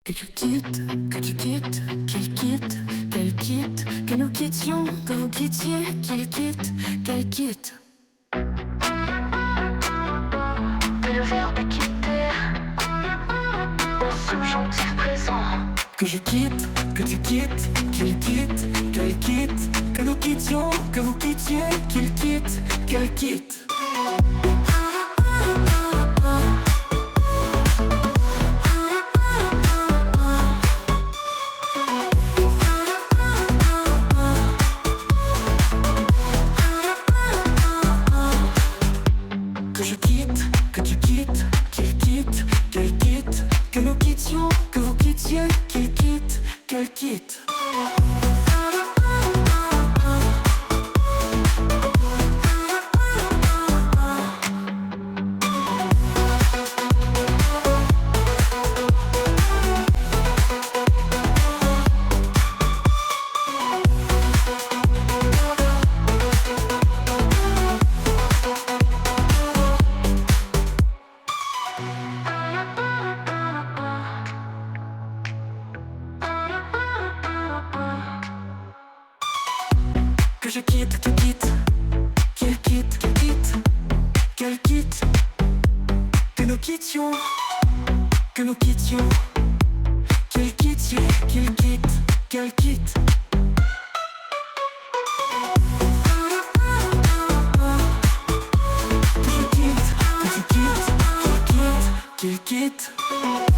Que tu quittes, que tu quittes, qu'il quitte, qu'elle quitte, que nous quittions, que vous quittiez, qu'il quitte, qu'elle quitte. Et le verbe quitter, au subjonctif présent. Que je quitte, que tu quittes, qu'il quitte, qu'elle quitte, que nous quittions, que vous quittiez, qu'il quitte, qu'elle quitte. Que je quitte, que tu quittes, qu'il quitte, qu'elle quitte, que nous quittions, que vous quittiez, qu'il quitte, qu'elle quitte. Que je quitte, tu quittes, qu'il quitte, qu'elle quitte, que nous quittions, qu'il quitte, qu'il quitte, qu'elle quitte. Que je quitte, que tu quittes, qu'il quitte, qu'il quitte.